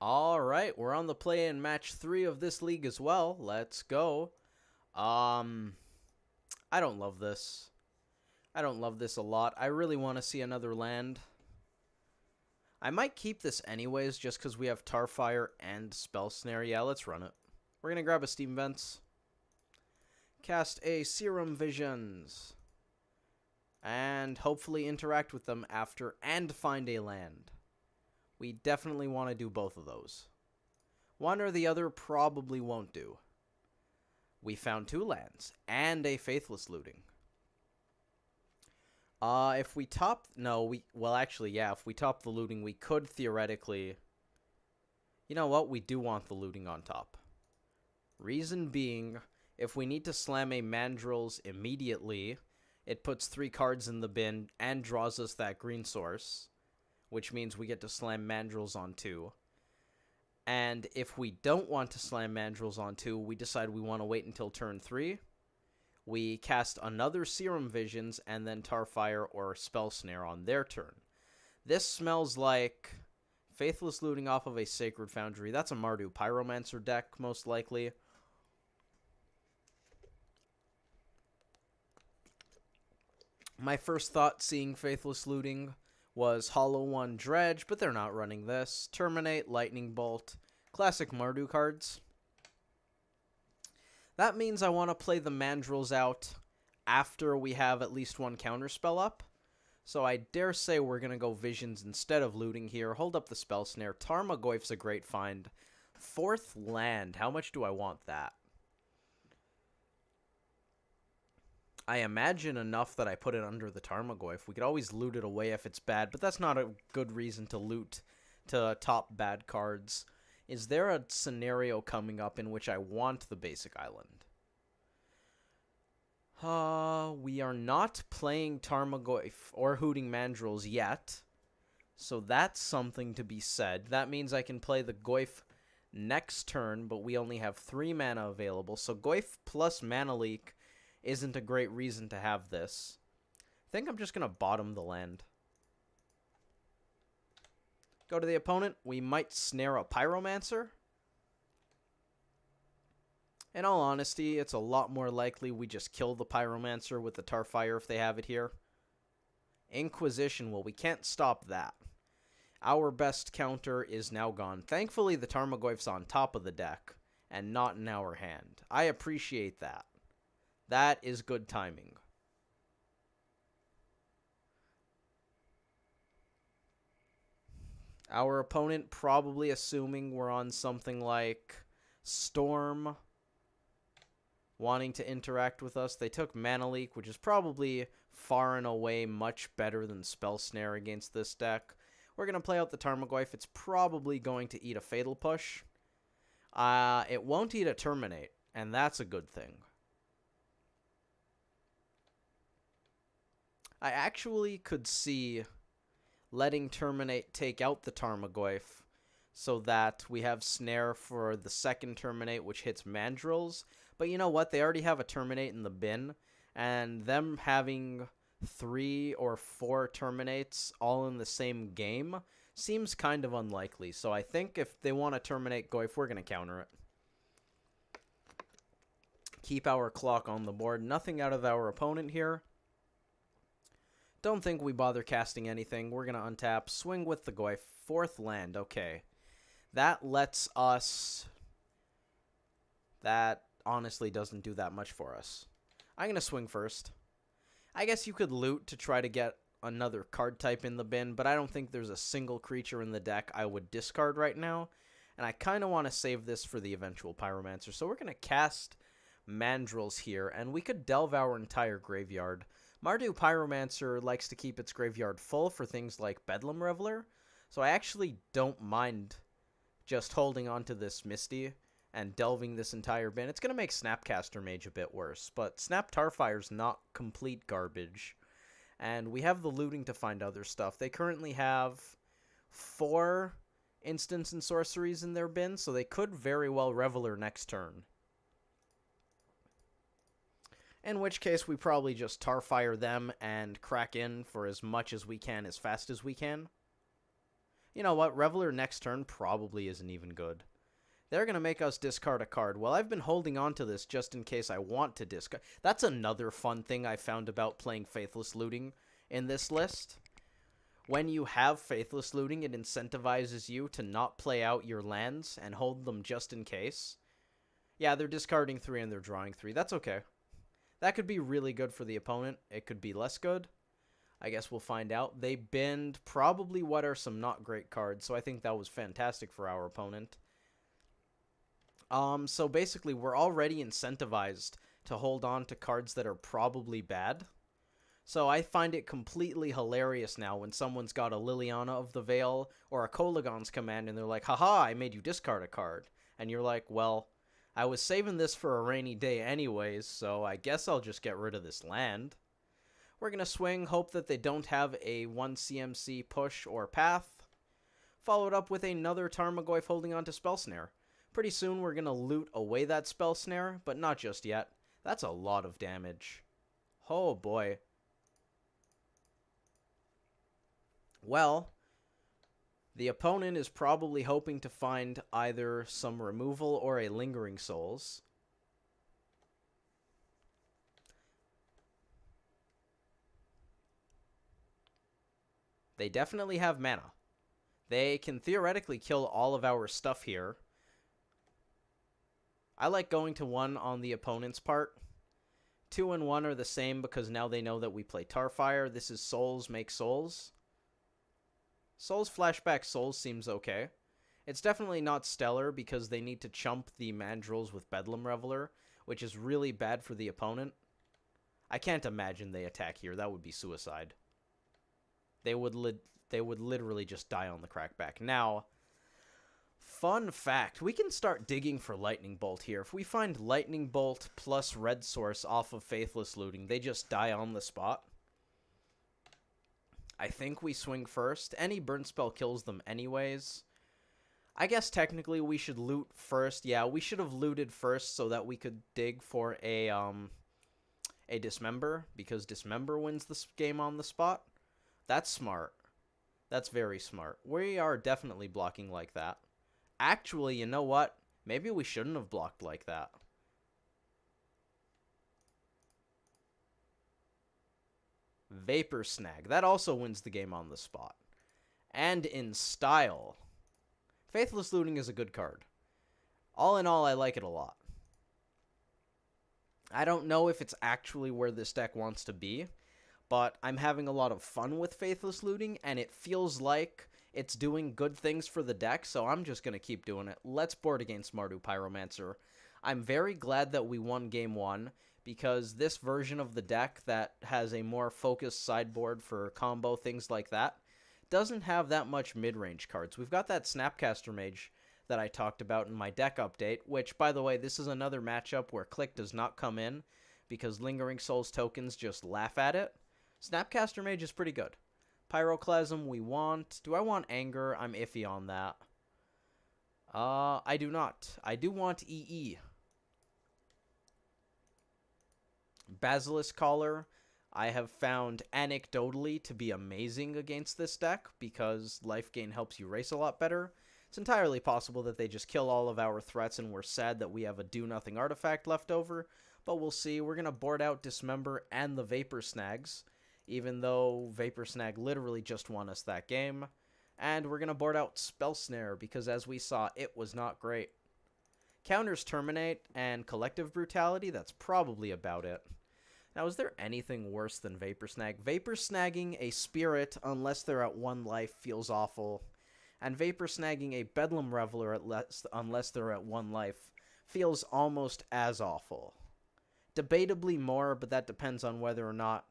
All right, we're on the play in match 3 of this league as well. Let's go. I don't love this. I don't love this a lot. I really want to see another land. I might keep this anyways just because we have Tarfire and Spell Snare. Yeah, let's run it. We're going to grab a Steam Vents. Cast a Serum Visions. And hopefully interact with them after and find a land. We definitely want to do both of those. One or the other probably won't do. We found 2 lands and a Faithless Looting. If we top... No, if we top the looting, we could theoretically... You know what? We do want the looting on top. Reason being, if we need to slam a Mandrills immediately, it puts 3 cards in the bin and draws us that green source, which means we get to slam Mandrills on 2. And if we don't want to slam Mandrills on 2, we decide we want to wait until turn 3. We cast another Serum Visions and then Tarfire or Spell Snare on their turn. This smells like Faithless Looting off of a Sacred Foundry. That's a Mardu Pyromancer deck, most likely. My first thought seeing Faithless Looting was Hollow One Dredge, but they're not running this. Terminate, Lightning Bolt, classic Mardu cards. That means I want to play the Mandrills out after we have at least one counterspell up. So I dare say we're going to go Visions instead of looting here. Hold up the Spell Snare. Tarmogoyf's a great find. 4th land. How much do I want that? I imagine enough that I put it under the Tarmogoyf. We could always loot it away if it's bad, but that's not a good reason to loot to top bad cards. Is there a scenario coming up in which I want the basic island? We are not playing Tarmogoyf or Hooting Mandrills yet, so that's something to be said. That means I can play the Goyf next turn, but we only have 3 mana available, so Goyf plus Mana Leak isn't a great reason to have this. I think I'm just going to bottom the land. Go to the opponent. We might snare a Pyromancer. In all honesty, it's a lot more likely we just kill the Pyromancer with the Tarfire if they have it here. Inquisition, well, we can't stop that. Our best counter is now gone. Thankfully, the Tarmogoyf's on top of the deck and not in our hand. I appreciate that. That is good timing. Our opponent probably assuming we're on something like Storm, wanting to interact with us. They took Mana Leak, which is probably far and away much better than Spell Snare against this deck. We're going to play out the Tarmogoyf. It's probably going to eat a Fatal Push. It won't eat a Terminate, and that's a good thing. I actually could see letting Terminate take out the Tarmogoyf so that we have Snare for the second Terminate, which hits Mandrills. But you know what? They already have a Terminate in the bin, and them having 3 or 4 Terminates all in the same game seems kind of unlikely. So I think if they want to terminate Goyf, we're going to counter it. Keep our clock on the board. Nothing out of our opponent here. Don't think we bother casting anything. We're going to untap. Swing with the Goyf. 4th land. Okay. That lets us... That honestly doesn't do that much for us. I'm going to swing first. I guess you could loot to try to get another card type in the bin, but I don't think there's a single creature in the deck I would discard right now. And I kind of want to save this for the eventual Pyromancer. So we're going to cast Mandrills here, and we could delve our entire graveyard. Mardu Pyromancer likes to keep its graveyard full for things like Bedlam Reveler, so I actually don't mind just holding on to this Misty and delving this entire bin. It's going to make Snapcaster Mage a bit worse, but Snap Tarfire's not complete garbage, and we have the looting to find other stuff. They currently have 4 instants and sorceries in their bin, so they could very well Reveler next turn. In which case, we probably just Tarfire them and crack in for as much as we can, as fast as we can. You know what? Reveler next turn probably isn't even good. They're going to make us discard a card. Well, I've been holding on to this just in case I want to discard. That's another fun thing I found about playing Faithless Looting in this list. When you have Faithless Looting, it incentivizes you to not play out your lands and hold them just in case. Yeah, they're discarding 3 and they're drawing 3. That's okay. That could be really good for the opponent. It could be less good. I guess we'll find out. They binned probably what are some not great cards, so I think that was fantastic for our opponent. So basically, we're already incentivized to hold on to cards that are probably bad. So I find it completely hilarious now when someone's got a Liliana of the Veil or a Kolaghan's Command and they're like, haha, I made you discard a card. And you're like, well, I was saving this for a rainy day anyways, so I guess I'll just get rid of this land. We're going to swing, hope that they don't have a 1 CMC push or path. Followed up with another Tarmogoyf holding on to Spell Snare. Pretty soon we're going to loot away that Spell Snare, but not just yet. That's a lot of damage. Oh boy. Well, the opponent is probably hoping to find either some removal or a Lingering Souls. They definitely have mana. They can theoretically kill all of our stuff here. I like going to 1 on the opponent's part. 2 and 1 are the same because now they know that we play Tarfire. This is Souls make Souls. Souls flashback Souls seems okay. It's definitely not stellar because they need to chump the Mandrills with Bedlam Reveler, which is really bad for the opponent. I can't imagine they attack here. That would be suicide. They would literally just die on the crackback. Now, fun fact, we can start digging for Lightning Bolt here. If we find Lightning Bolt plus Red Source off of Faithless Looting, they just die on the spot. I think we swing first. Any burn spell kills them anyways. I guess technically we should loot first. Yeah, we should have looted first so that we could dig for a Dismember, because Dismember wins this game on the spot. That's smart. That's very smart. We are definitely blocking like that. Actually, you know what? Maybe we shouldn't have blocked like that. Vapor Snag. That also wins the game on the spot. And in style. Faithless Looting is a good card. All in all, I like it a lot. I don't know if it's actually where this deck wants to be, but I'm having a lot of fun with Faithless Looting, and it feels like it's doing good things for the deck, so I'm just going to keep doing it. Let's board against Mardu Pyromancer. I'm very glad that we won Game 1, because this version of the deck that has a more focused sideboard for combo, things like that, doesn't have that much mid-range cards. We've got that Snapcaster Mage that I talked about in my deck update, which, by the way, this is another matchup where Click does not come in, because Lingering Souls tokens just laugh at it. Snapcaster Mage is pretty good. Pyroclasm we want. Do I want Anger? I'm iffy on that. I do not. I do want EE. Basilisk Collar, I have found anecdotally to be amazing against this deck because life gain helps you race a lot better. It's entirely possible that they just kill all of our threats and we're sad that we have a do-nothing artifact left over, but we'll see. We're going to board out Dismember and the Vapor Snags, even though Vapor Snag literally just won us that game. And we're going to board out Spell Snare because, as we saw, it was not great. Counters Terminate and Collective Brutality, that's probably about it. Now, is there anything worse than Vapor Snag? Vapor Snagging a Spirit, unless they're at 1 life, feels awful. And Vapor Snagging a Bedlam Reveler, unless they're at 1 life, feels almost as awful. Debatably more, but that depends on whether or not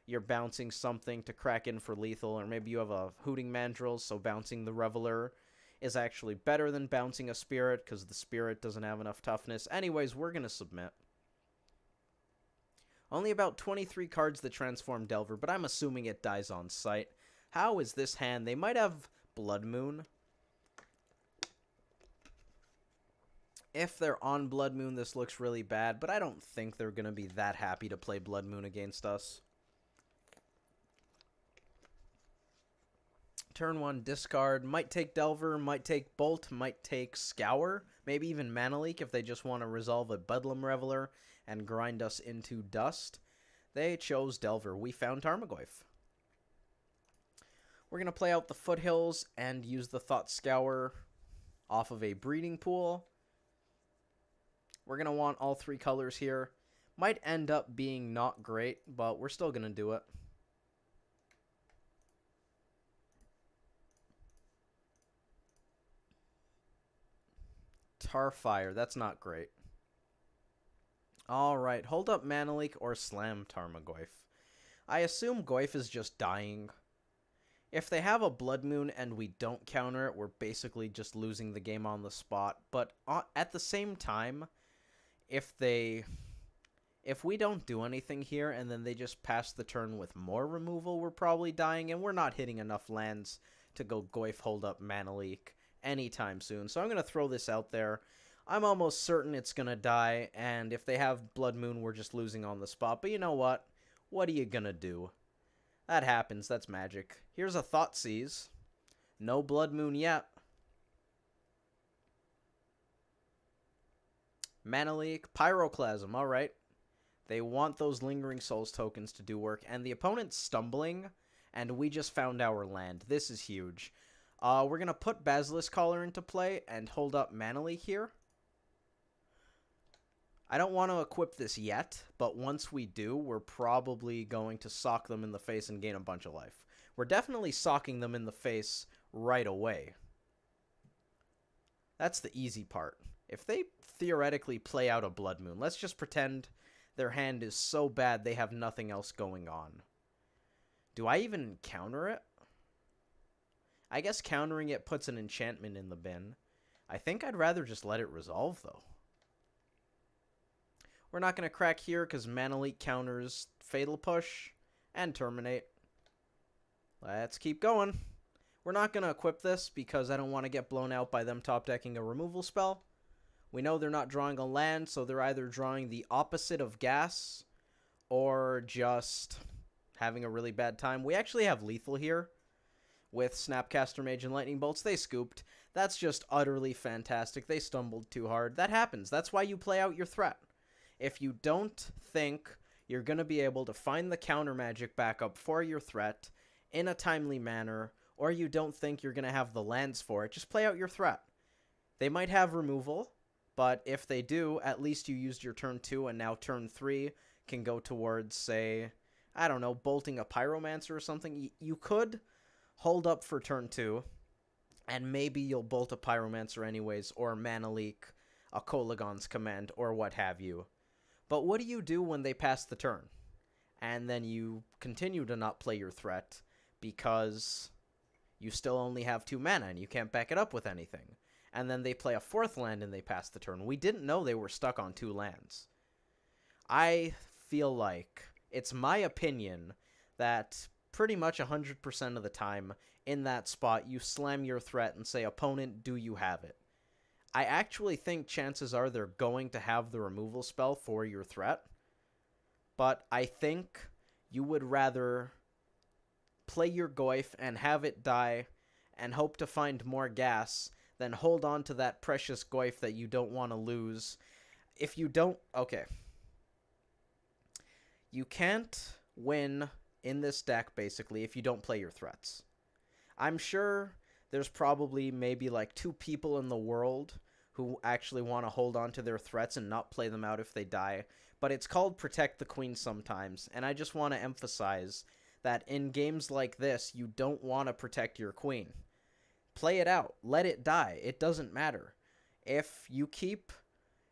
you're bouncing something to crack in for lethal, or maybe you have a Hooting Mandrill, so bouncing the Reveler is actually better than bouncing a Spirit, because the Spirit doesn't have enough toughness. Anyways, we're going to submit. Only about 23 cards that transform Delver, but I'm assuming it dies on sight. How is this hand? They might have Blood Moon. If they're on Blood Moon, this looks really bad, but I don't think they're going to be that happy to play Blood Moon against us. Turn 1, discard. Might take Delver, might take Bolt, might take Scour. Maybe even Mana Leak if they just want to resolve a Bedlam Reveler and grind us into dust. They chose Delver. We found Tarmogoyf. We're going to play out the Foothills and use the Thought Scour off of a Breeding Pool. We're going to want all 3 colors here. Might end up being not great, but we're still going to do it. Tarfire, that's not great. Alright, hold up Mana Leak or slam Tarmogoyf. I assume Goyf is just dying. If they have a Blood Moon and we don't counter it, we're basically just losing the game on the spot. But at the same time, if we don't do anything here and then they just pass the turn with more removal, we're probably dying, and we're not hitting enough lands to go Goyf hold up Mana Leak anytime soon. So I'm going to throw this out there. I'm almost certain it's going to die, and if they have Blood Moon, we're just losing on the spot. But you know what? What are you going to do? That happens. That's magic. Here's a Thoughtseize. No Blood Moon yet. Mana Leak, Pyroclasm. All right. They want those Lingering Souls tokens to do work, and the opponent's stumbling, and we just found our land. This is huge. We're going to put Basilisk Collar into play and hold up Mana Leak here. I don't want to equip this yet, but once we do, we're probably going to sock them in the face and gain a bunch of life. We're definitely socking them in the face right away. That's the easy part. If they theoretically play out a Blood Moon, let's just pretend their hand is so bad they have nothing else going on. Do I even counter it? I guess countering it puts an enchantment in the bin. I think I'd rather just let it resolve, though. We're not going to crack here because Mana Leak counters Fatal Push and Terminate. Let's keep going. We're not going to equip this because I don't want to get blown out by them top decking a removal spell. We know they're not drawing a land, so they're either drawing the opposite of gas or just having a really bad time. We actually have lethal here with Snapcaster Mage and Lightning Bolts. They scooped. That's just utterly fantastic. They stumbled too hard. That happens. That's why you play out your threat. If you don't think you're going to be able to find the counter magic backup for your threat in a timely manner, or you don't think you're going to have the lands for it, just play out your threat. They might have removal, but if they do, at least you used your turn 2, and now turn 3 can go towards, say, I don't know, bolting a Pyromancer or something. You could hold up for turn 2, and maybe you'll bolt a Pyromancer anyways, or Mana Leak, a Kolaghan's Command, or what have you. But what do you do when they pass the turn? And then you continue to not play your threat because you still only have 2 mana and you can't back it up with anything. And then they play a 4th land and they pass the turn. We didn't know they were stuck on 2 lands. I feel like it's my opinion that pretty much 100% of the time in that spot you slam your threat and say, opponent, do you have it? I actually think chances are they're going to have the removal spell for your threat, but I think you would rather play your Goyf and have it die and hope to find more gas than hold on to that precious Goyf that you don't want to lose. If you don't... Okay. You can't win in this deck, basically, if you don't play your threats. I'm sure there's probably maybe like 2 people in the world who actually want to hold on to their threats and not play them out if they die. But it's called Protect the Queen sometimes, and I just want to emphasize that in games like this, you don't want to protect your queen. Play it out. Let it die. It doesn't matter. If you keep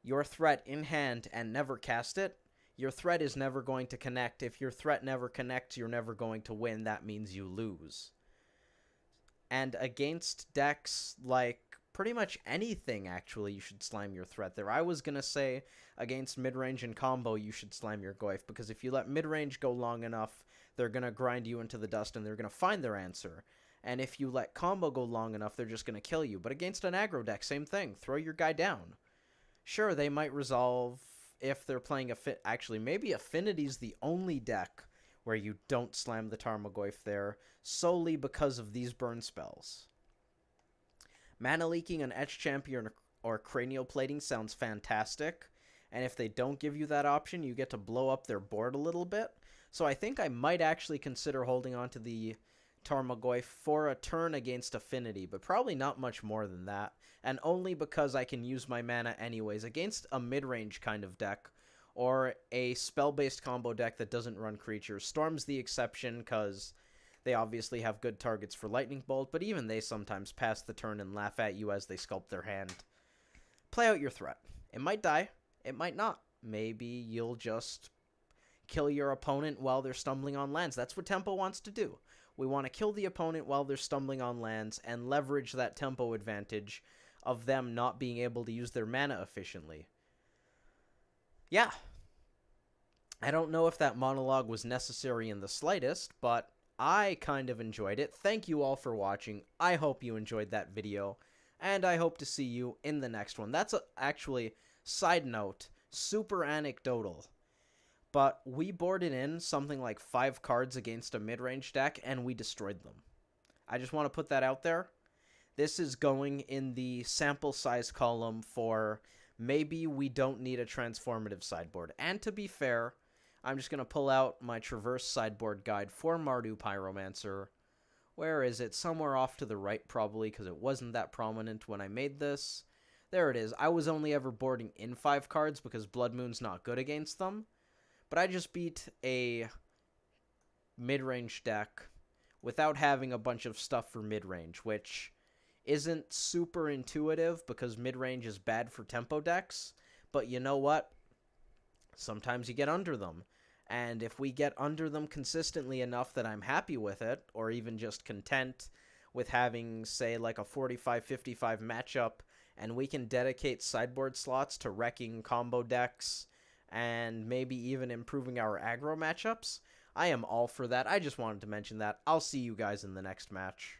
your threat in hand and never cast it, your threat is never going to connect. If your threat never connects, you're never going to win. That means you lose. And against decks like pretty much anything, actually, you should slam your threat there. I was going to say against mid-range and combo, you should slam your Goyf, because if you let mid-range go long enough, they're going to grind you into the dust and they're going to find their answer. And if you let combo go long enough, they're just going to kill you. But against an aggro deck, same thing. Throw your guy down. Sure, they might resolve if they're playing actually, maybe Affinity's the only deck where you don't slam the Tarmogoyf there solely because of these burn spells. Mana leaking an Etch Champion or Cranial Plating sounds fantastic, and if they don't give you that option, you get to blow up their board a little bit. So I think I might actually consider holding on to the Tarmogoyf for a turn against Affinity, but probably not much more than that, and only because I can use my mana anyways against a mid-range kind of deck, or a spell-based combo deck that doesn't run creatures. Storm's the exception, because they obviously have good targets for Lightning Bolt, but even they sometimes pass the turn and laugh at you as they sculpt their hand. Play out your threat. It might die, it might not. Maybe you'll just kill your opponent while they're stumbling on lands. That's what Tempo wants to do. We want to kill the opponent while they're stumbling on lands and leverage that tempo advantage of them not being able to use their mana efficiently. Yeah. I don't know if that monologue was necessary in the slightest, but I kind of enjoyed it. Thank you all for watching. I hope you enjoyed that video, and I hope to see you in the next one. That's actually, side note, super anecdotal. But we boarded in something like 5 cards against a mid-range deck, and we destroyed them. I just want to put that out there. This is going in the sample size column for maybe we don't need a transformative sideboard. And to be fair, I'm just going to pull out my Traverse sideboard guide for Mardu Pyromancer. Where is it? Somewhere off to the right, probably, because it wasn't that prominent when I made this. There it is. I was only ever boarding in 5 cards because Blood Moon's not good against them. But I just beat a mid-range deck without having a bunch of stuff for mid-range, which isn't super intuitive because mid-range is bad for tempo decks. But you know what? Sometimes you get under them. And if we get under them consistently enough that I'm happy with it, or even just content with having, say, like a 45-55 matchup, and we can dedicate sideboard slots to wrecking combo decks, and maybe even improving our aggro matchups, I am all for that. I just wanted to mention that. I'll see you guys in the next match.